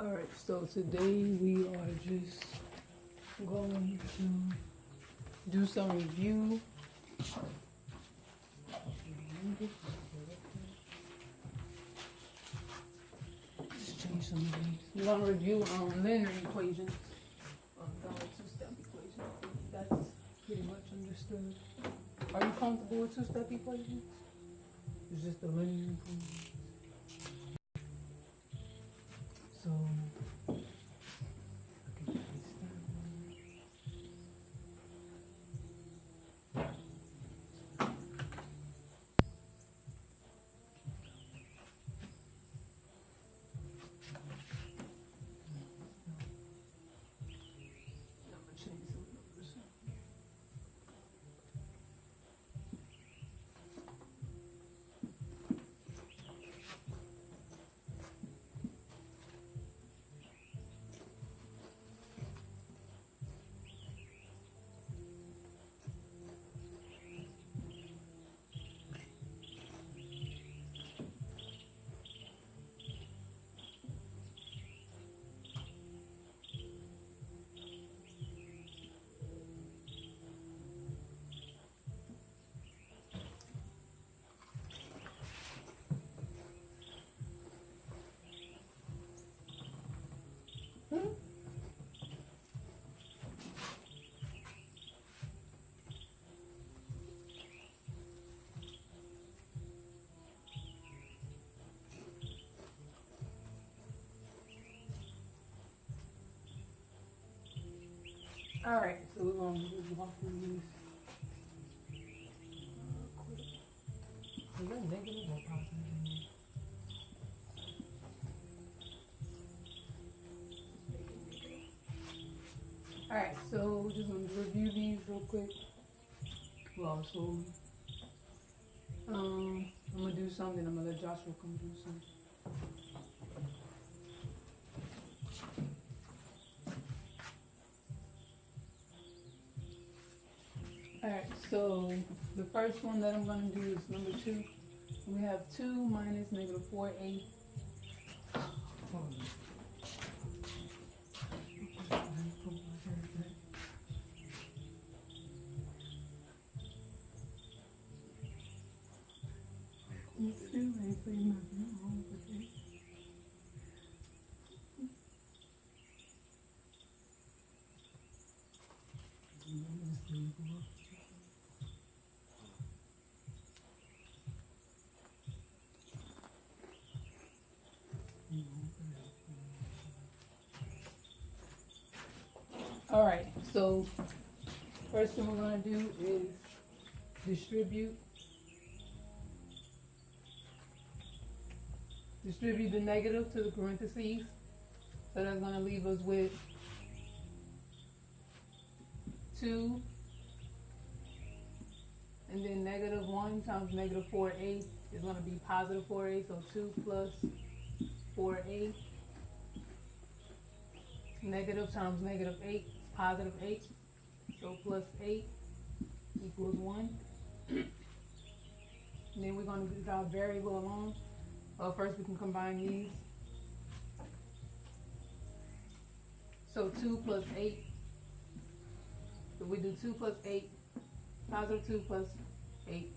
Alright, so today we are just going to do some review. Just change some of these. We're going to review linear equations. Two-step equations. That's pretty much understood. Are you comfortable with two-step equations? It's just a linear equation. So, alright, so we're going to walk through these. Is that negative or positive? Alright, so we're just going to review these real quick. Well, so I'm going to do something. I'm going to let Joshua come do something. Alright, so the first one that I'm going to do is number 2. We have 2 minus negative 4a. Alright, so first thing we're going to do is distribute the negative to the parentheses. So that's going to leave us with 2 and then negative 1 times negative 4a is going to be positive 4a, so 2 plus 4a. Negative times negative 8 is positive 8, so plus 8 equals 1. And then we're going to get our variable along. First we can combine these. So 2 plus 8. So we do 2 plus 8. Positive 2 plus 8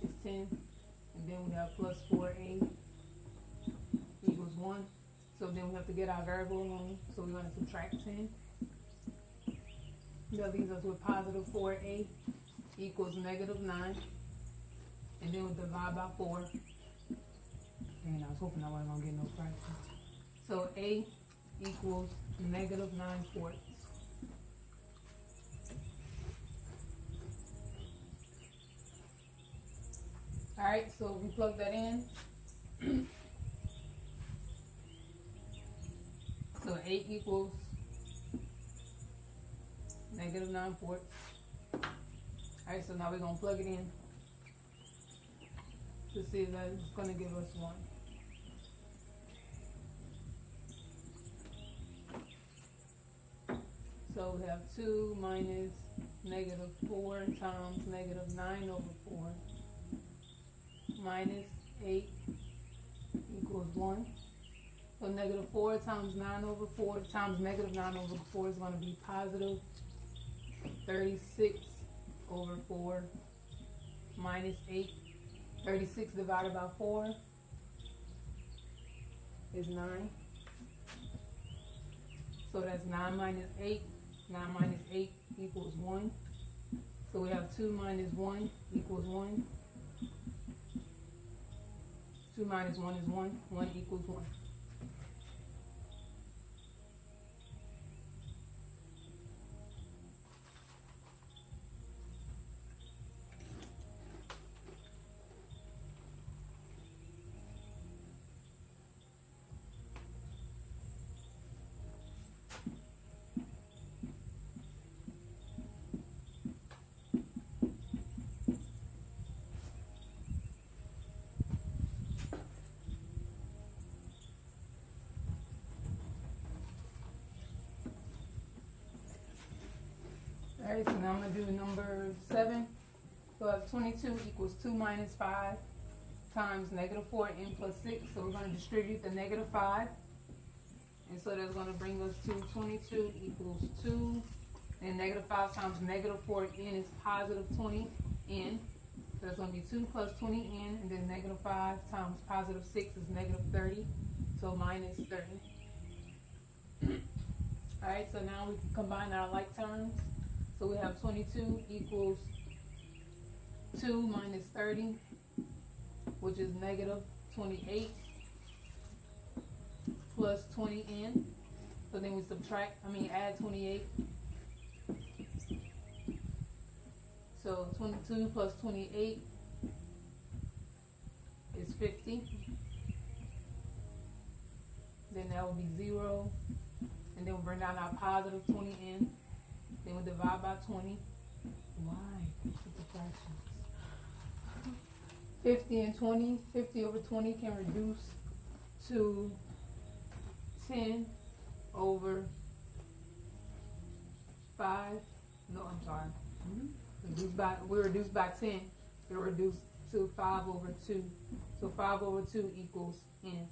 is 10. And then we have plus 4a equals 1. So then we have to get our variable along. So we're going to subtract 10. That leaves us with positive 4a equals negative 9. And then we divide by 4. And I was hoping I wasn't going to get no fraction. So a equals negative 9/4. Alright, so we plug that in. So 8 equals negative 9/4. Alright, so now we're going to plug it in to see that it's going to give us 1. So we have 2 minus negative 4 times negative 9 over 4 minus 8 equals 1. So negative 4 times 9 over 4 times negative 9 over 4 is going to be positive 36 over 4 minus 8. 36 divided by 4 is 9. So that's 9 minus 8. 9 minus 8 equals 1. So we have 2 minus 1 equals 1. 2 minus 1 is 1. 1 equals 1. Alright, so now I'm going to do number 7. So I have 22 equals 2 minus 5 times negative 4n plus 6. So we're going to distribute the negative 5. And so that's going to bring us to 22 equals 2. And negative 5 times negative 4n is positive 20n. So that's going to be 2 plus 20n. And then negative 5 times positive 6 is negative 30. So minus 30. Alright, so now we can combine our like terms. So we have 22 equals 2 minus 30, which is negative 28, plus 20n. So then we add 28. So 22 plus 28 is 50. Then that will be 0. And then we'll bring down our positive 20n. Then we divide by 20. Why? It's the fractions. 50 and 20. 50 over 20 can reduce to 10 over 5. No, I'm sorry. We reduced by 10. It reduced to 5 over 2. So 5 over 2 equals n.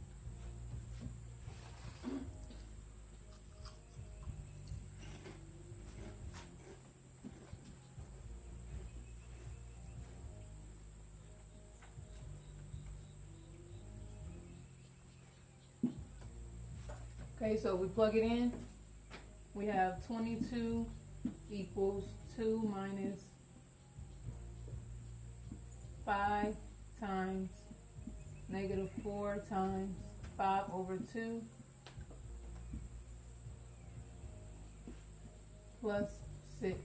Okay, so we plug it in. We have 22 equals 2 minus 5 times negative 4 times 5 over 2 plus 6.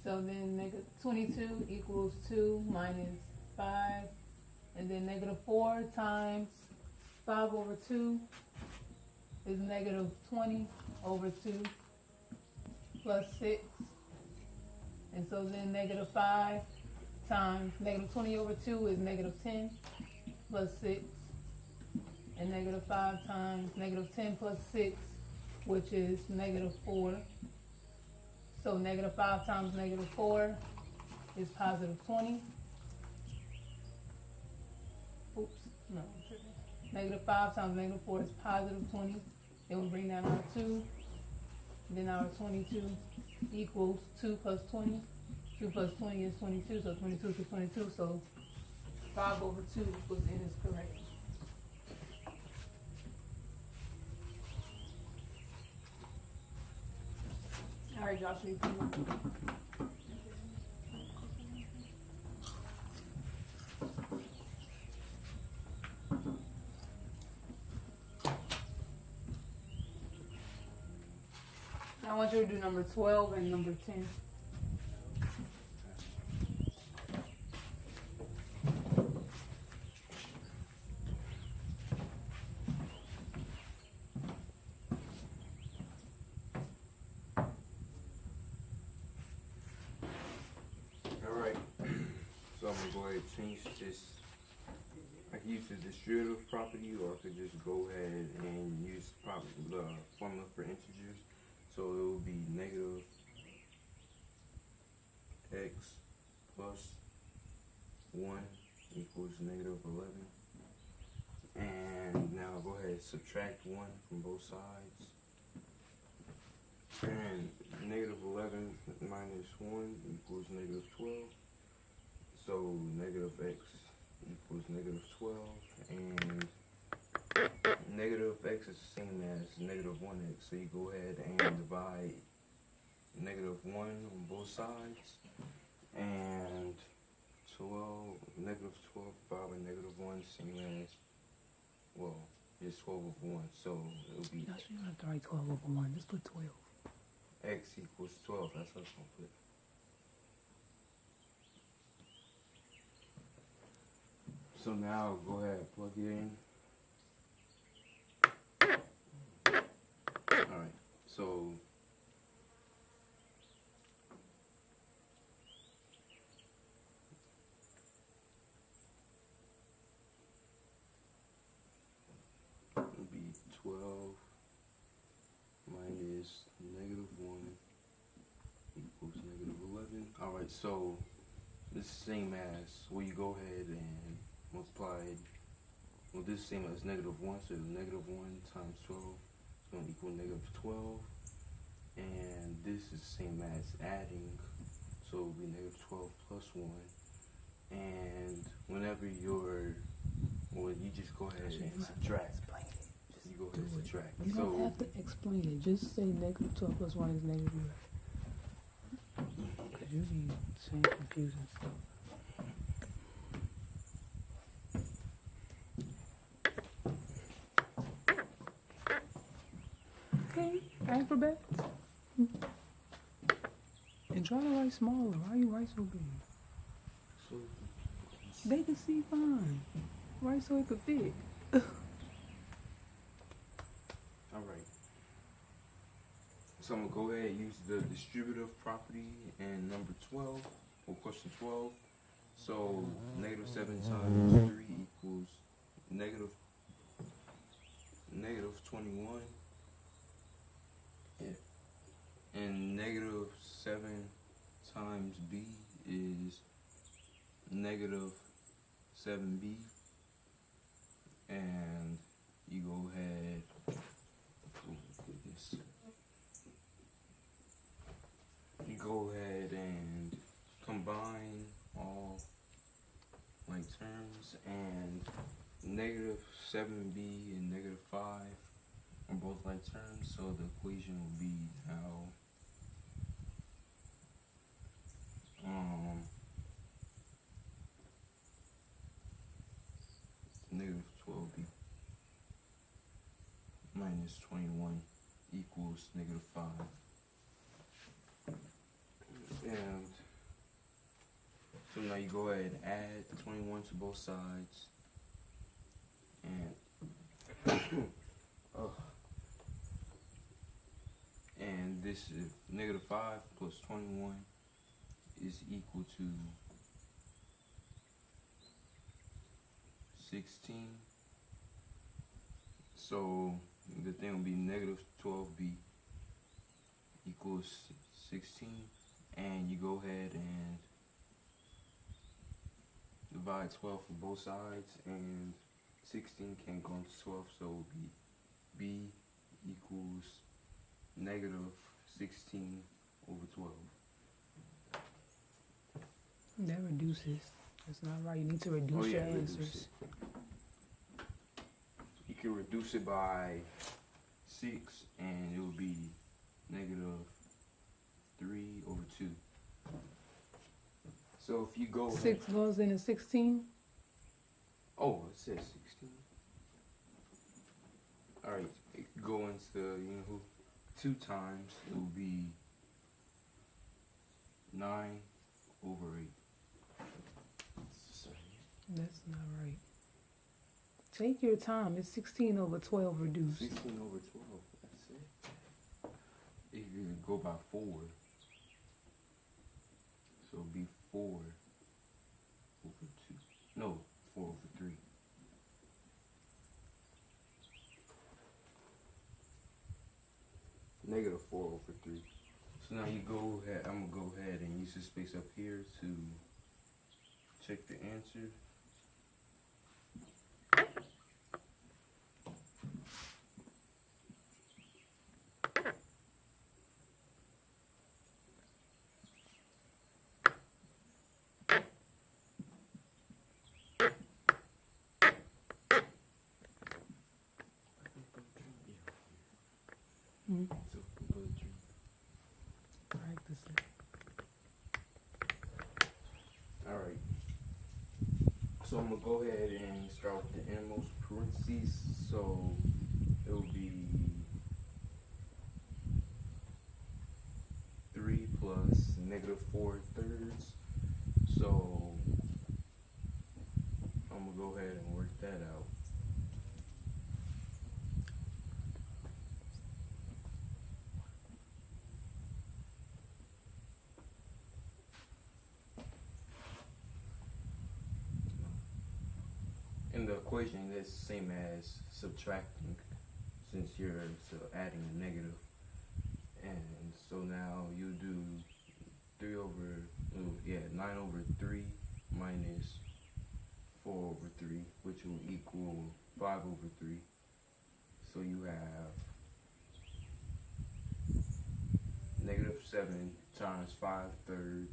So then negative 22 equals 2 minus 5, and then negative 4 times 5 over 2 is negative 20 over 2 plus 6. And so then negative 5 times negative 20 over 2 is negative 10 plus 6. And negative 5 times negative 10 plus 6, which is negative 4. So negative 5 times negative 4 is positive 20. Oops, no, I'm tripping. Negative 5 times negative 4 is positive 20. Then we bring down our 2. Then our 22 equals 2 plus 20. 2 plus 20 is 22, so 22 is 22. So 5 over 2 equals n is correct. All right, Josh, you can. I want you to do number 12 and number 10. Alright, so I'm gonna go ahead and change this. I can use the distributive property, or I could just go ahead and use the formula for integers. So it will be negative x plus 1 equals negative 11. And now go ahead and subtract 1 from both sides. And negative 11 minus 1 equals negative 12. So negative x equals negative 12. And negative x is the same as negative 1x. So you go ahead and divide negative 1 on both sides. And 12, negative 12 divided by negative 1, same as, well, just 12 over 1. So it'll be No, you don't have to write 12 over 1. Just put 12. x equals 12. That's what I'm going to put. So now go ahead and plug it in. Alright, so it'll be 12 minus negative 1 equals negative 11. Alright, so this is the same as, well, you go ahead and multiply it. Well, this is the same as negative 1, so negative 1 times 12 is going to equal negative 12. And this is the same as adding, so it will be negative 12 plus 1. And whenever you're, well, you just go ahead and subtract. You go ahead and subtract. You don't have to explain it. Just say negative 12 plus 1 is negative 11. Because you be saying confusing stuff. Okay, acrobats. And try to write smaller. Why you write so big? So They can see fine. Write so it could fit. alright. So I'm going to go ahead and use the distributive property in number 12, or question 12. So negative 7 times 3 equals negative 21. Yeah. And negative 7 times b is negative 7b. And you go ahead, oh goodness. You go ahead and combine all like terms, and negative 7b and negative 5 are both like terms, so the equation will be now negative 12b minus 21 equals negative 5. And so now you go ahead and add 21 to both sides. And and this is negative 5 plus 21 is equal to 16. So the thing will be negative 12b equals 16. And you go ahead and divide 12 for both sides, and 16 can't go into 12, so it will be b equals negative 16 over 12. That reduces. That's not right. You need to reduce your answers. You can reduce it by 6, and it will be negative 3 over 2. So if you go 6 goes into 16. Oh, it says 16. Alright, go into, 2 times, it will be 9 over 8. That's not right. Take your time. It's 16 over 12 reduced. 16 over 12, that's it. If you go by 4, so it'll be 4 over 2. No, 4 over 3. Negative 4 over 3. So now you go ahead, I'm going to go ahead and use this space up here to check the answer. So go to tree. Practice it. Alright. So I'm gonna go ahead and start with the innermost parentheses. So it will be 3 plus -4/3. So I'm gonna go ahead and work that out. In the equation, it's the same as subtracting, since you're adding a negative. And so now you do 9/3 minus 4/3, which will equal 5/3. So you have -7 times 5/3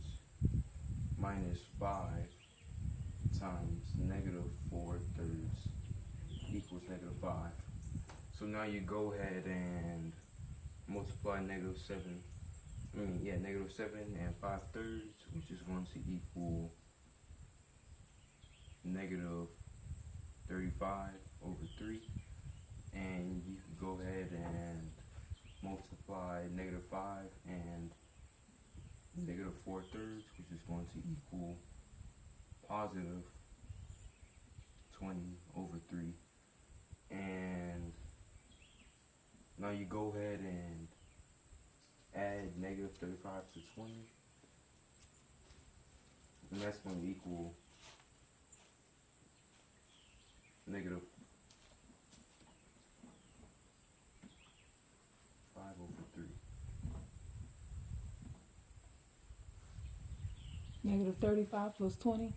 minus 5 times -4/3 equals -5. So now you go ahead and multiply -7 and 5/3, which is going to equal -35/3. And you can go ahead and multiply -5 and -4/3, which is going to equal +20/3. And now you go ahead and add -35 to 20, and that's going to equal -5/3. -35 plus 20.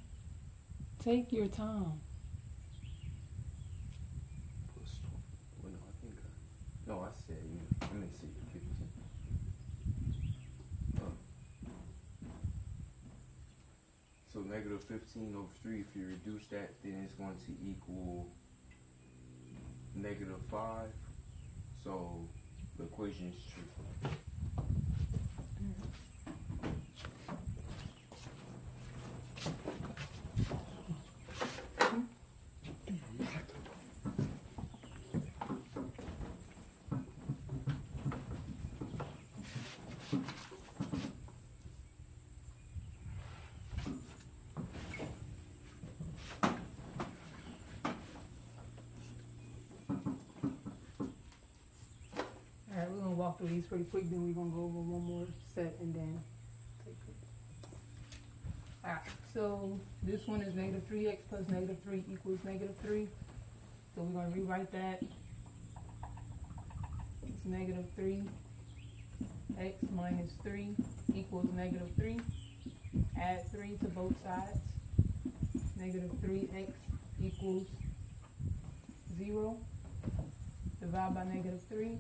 Take your time. Plus 20. Well, no, I think no, I said, let me see, 15. So -15/3, if you reduce that, then it's going to equal -5. So the equation is true. Alright, we're gonna walk through these pretty quick, then we're gonna go over one more set and then take it. Alright, so this one is -3x plus -3 equals -3. So we're gonna rewrite that. It's -3x minus 3 equals -3. Add 3 to both sides. -3x equals 0. Divide by -3.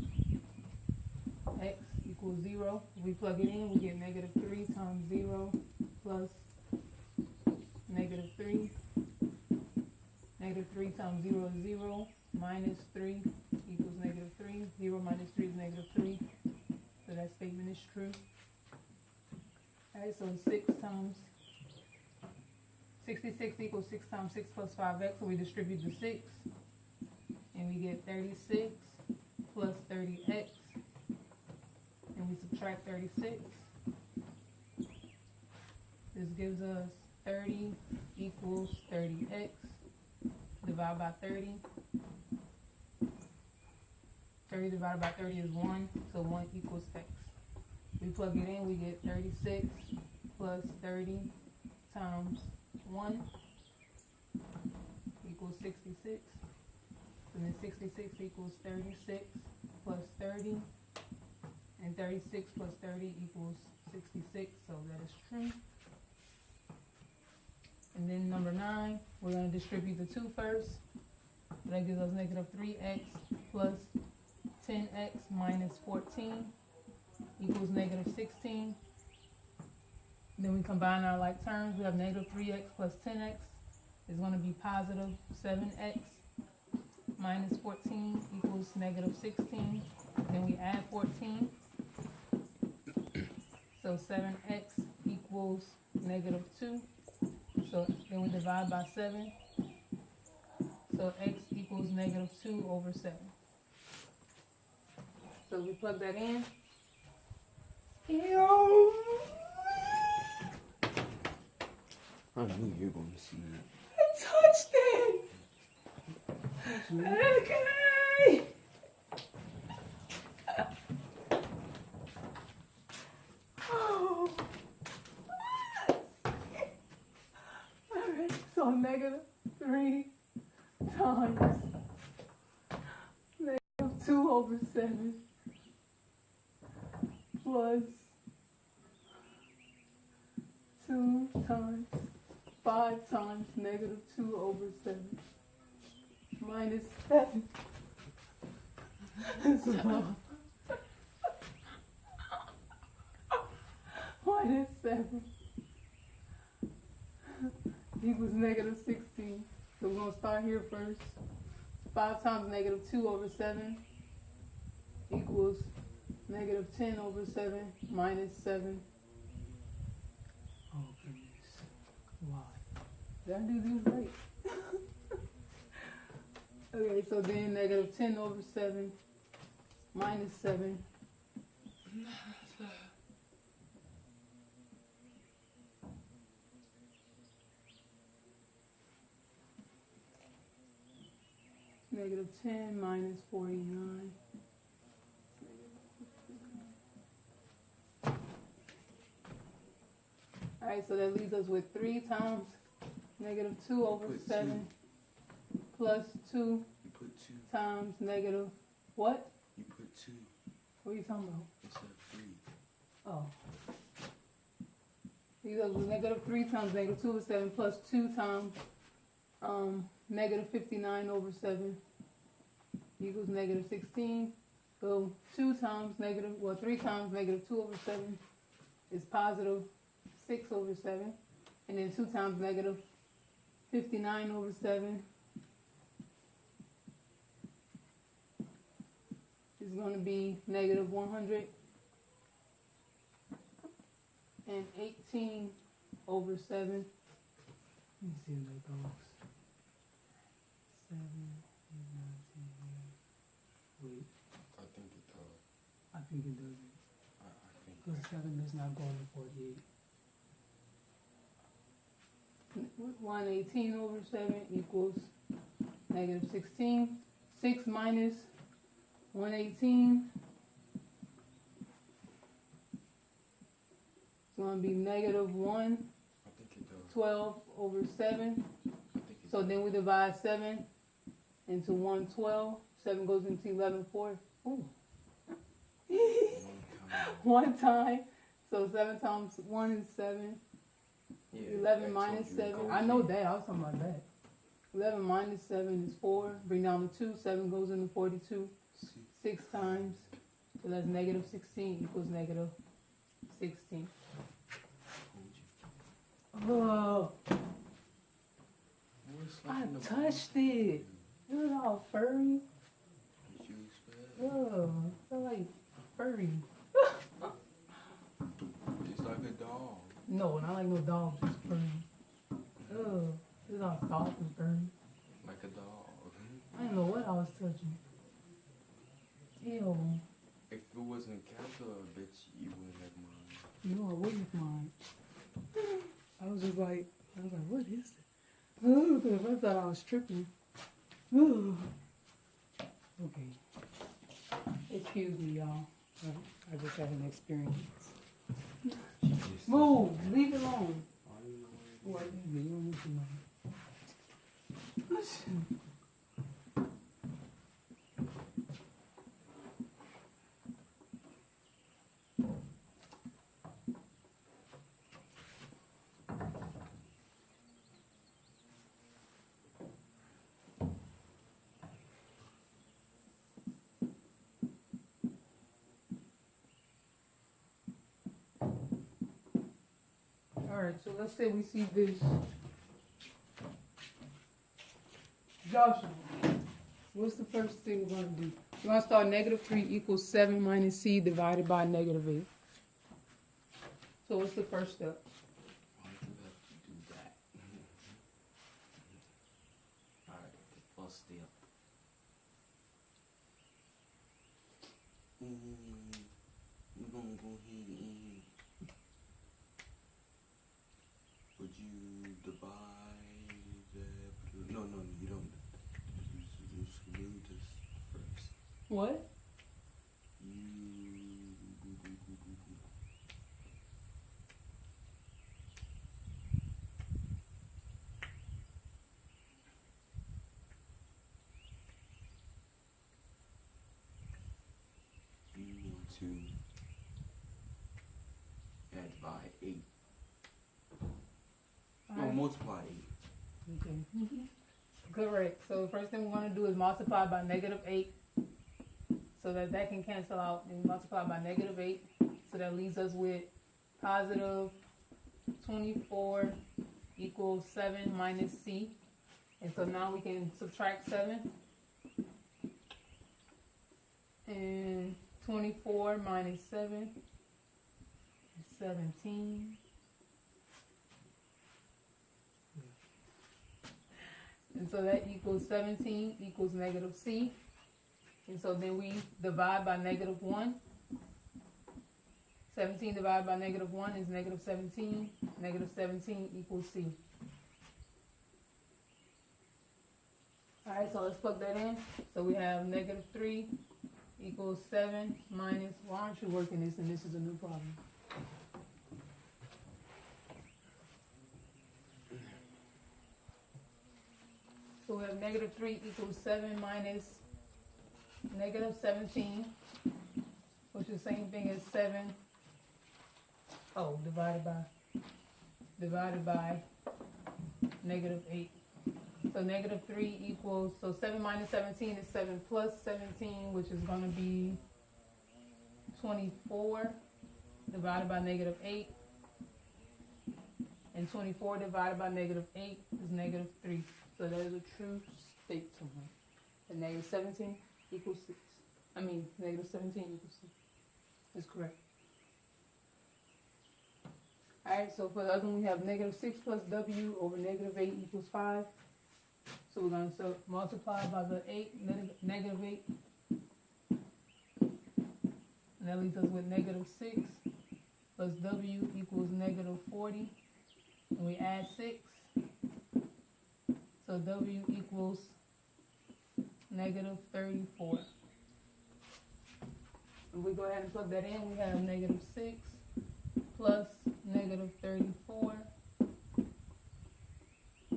X equals 0. If we plug it in, we get -3 times 0 plus -3. -3 times 0 is 0. Minus 3 equals -3. 0 minus 3 is -3. So that statement is true. Alright, so 66 equals 6 times 6 plus 5x. So we distribute the 6. And we get 36 plus 30x. And we subtract 36. This gives us 30 equals 30x. Divide by 30. 30 divided by 30 is 1, so 1 equals x. We plug it in, we get 36 plus 30 times 1 equals 66. And then 66 equals 36 plus 30. And 36 plus 30 equals 66, so that is true. And then number 9, we're going to distribute the 2 first. That gives us -3x plus 10x minus 14 equals -16. Then we combine our like terms. We have -3x plus 10x is going to be positive 7x minus 14 equals -16. then we add 14. So 7x equals negative 2. So then we divide by 7. So x equals negative 2 over 7. So we plug that in. Ew. I knew you were going to see it. I touched it. Okay. Oh. Alright, so negative 3 times negative 2 over 7 plus 2 times 5 times negative 2 over 7 minus 7. Minus 7 equals negative 16. So we're going to start here first. 5 times negative 2 over 7 equals negative 10 over 7 minus 7. Oh, goodness. Why? Did I do this right? Okay, so then negative 10 over 7 minus 7. Negative 10 minus 49. Alright, so that leaves us with 3 times negative 2 over 7 plus 2 You put 2. times negative what? You put 2 What are you talking about? instead of 3. Oh. Leaves us with negative 3 times negative 2 over 7 plus 2 times negative 59 over 7 equals negative 16. So 3 times negative 2 over 7 is positive 6 over 7. And then 2 times negative 59 over 7 is going to be negative 118 over 7. Let me see how that goes. 7, 8, 9, 10, 11. Wait, I think it does. I think it doesn't. I think. Because 7 does not go into 48. 118 over 7 equals negative 16. 6 minus 118 is going to be negative 112 I think it does. over 7. I think it So then we divide 7 into 112. 7 goes into 11 4. Ooh. One time. So 7 times 1 is 7. Yeah, 11 minus 7. I know that. I was talking about that. 11 minus 7 is 4. Bring down the 2. 7 goes into 42. 6 times. So that's negative 16 equals negative 16. Oh, I touched it. It was all furry. Oh, I feel like furry. It's like a dog. No, not like no dog, just furry. Oh, it was all soft and furry. Like a dog. I didn't know what I was touching. Ew. If it wasn't capital, I bet you wouldn't have mine. No, I wouldn't mind. I was like, what is it? Oh, I thought I was tripping. Oh. Okay. Excuse me, y'all. I just had an experience. Move! Leave it alone. What? You don't need to know. Alright, so let's say we see this. Joshua, what's the first thing we're going to do? You're gonna start -3 equals 7 minus c divided by -8. So what's the first step? Why do you have to do that? Alright, the first step. We're gonna go ahead and would you divide no, you don't. You screwed this first. What? You want to add by 8. No, Alright. multiply 8. Okay. Correct. So the first thing we're going to do is multiply by -8 so that can cancel out, and multiply by -8. So that leaves us with positive 24 equals 7 minus c. And so now we can subtract 7. And 24 minus 7 is 17. And so that equals 17 equals -c. And so then we divide by -1. 17 divided by -1 is -17. -17 equals c. Alright, so let's plug that in. So we have -3 equals 7 minus, why aren't you working this, and this is a new problem? So we have -3 equals 7 minus -17, which is the same thing as 7, divided by -8. So -3 equals, so 7 minus 17 is 7 plus 17, which is going to be 24 divided by -8. And 24 divided by -8 is -3. So that is a true statement. And -17 equals 6. I mean, -17 equals 6. That's correct. Alright, so for the other one, we have -6 plus w over -8 equals 5. So we're going to multiply by the 8, -8. And that leaves us with -6 plus w equals -40. And we add 6. So w equals -34. If we go ahead and plug that in, we have -6 plus -34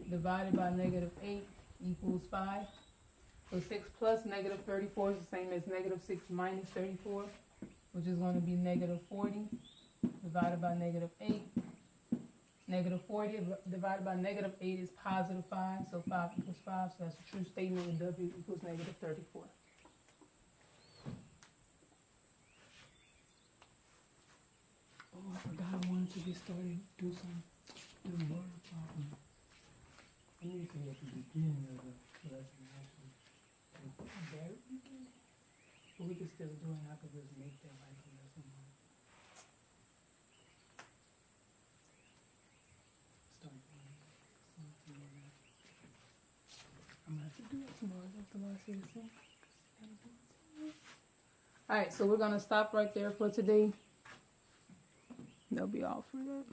divided by -8 equals 5. So 6 plus -34 is the same as -6 minus 34, which is going to be -40 divided by -8. -40 divided by -8 is positive 5, so 5 equals 5, so that's a true statement, and w equals -34. Oh, I forgot I wanted to get started, do some word problem. I need to get to the beginning of the lesson, actually. But we can still do it, I could just make that like a lesson. Start doing it. I'm gonna have to do it tomorrow. That's the last day to see. Alright, so we're gonna stop right there for today. That'll be all for that.